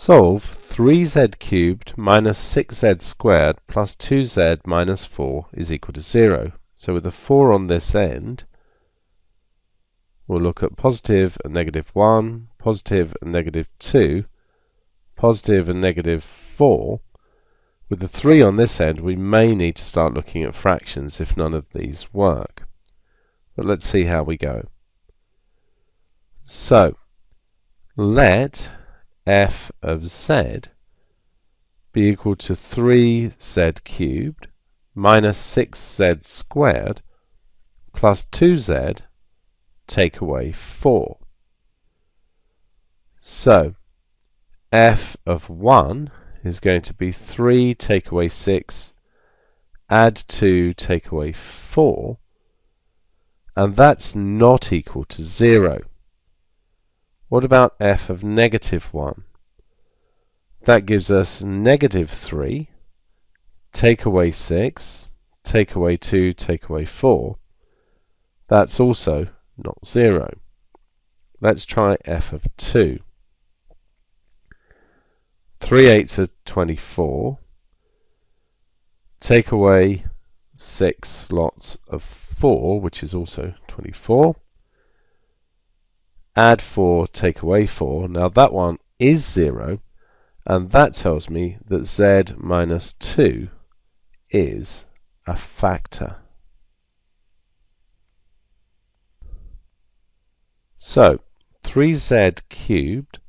Solve 3z cubed minus 6z squared plus 2z minus 4 is equal to 0. So with a 4 on this end, we'll look at positive and negative 1, positive and negative 2, positive and negative 4. With the 3 on this end, we may need to start looking at fractions if none of these work. But let's see how we go. So, let f of z be equal to 3z cubed minus 6z squared plus 2z take away 4. So, f of 1 is going to be 3 take away 6, add 2 take away 4, and that's not equal to 0. What about f of negative 1? That gives us negative 3, take away 6, take away 2, take away 4. That's also not 0. Let's try f of 2. 3 eighths are 24. Take away 6 lots of 4, which is also 24. Add 4, take away 4. Now that one is 0, and that tells me that z minus 2 is a factor. So, 3z cubed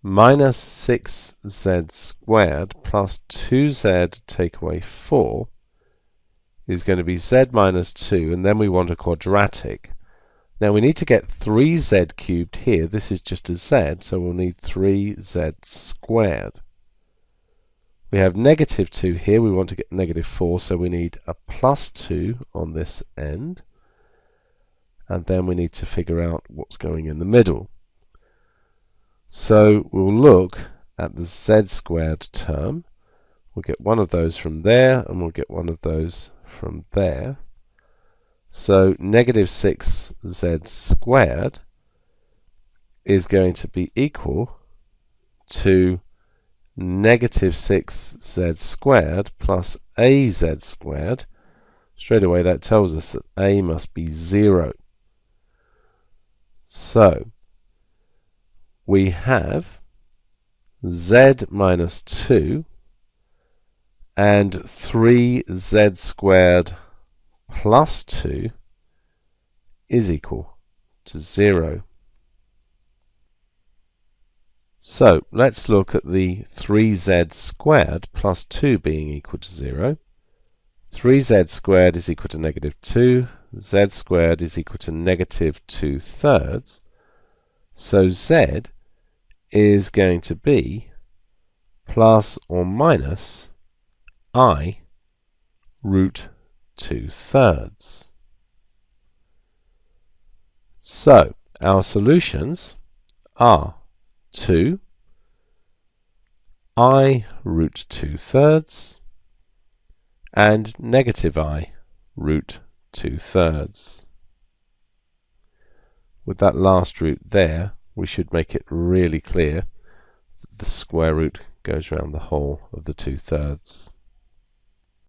minus 6z squared plus 2z take away 4 is going to be z minus 2, and then we want a quadratic. Now we need to get 3z cubed here. This is just a z, so we'll need 3z squared. We have negative 2 here. We want to get negative 4, so we need a plus 2 on this end. And then we need to figure out what's going in the middle. So we'll look at the z squared term. We'll get one of those from there, and we'll get one of those from there. So negative 6z squared is going to be equal to negative 6z squared plus az squared. Straight away that tells us that a must be 0. So we have z minus 2 and 3z squared plus 2 is equal to 0. So let's look at the 3z squared plus 2 being equal to 0. 3z squared is equal to negative 2. Z squared is equal to negative 2/3. So z is going to be plus or minus I root 2/3. So our solutions are 2, I root 2/3, and negative I root 2/3. With that last root there, we should make it really clear that the square root goes around the whole of the 2/3.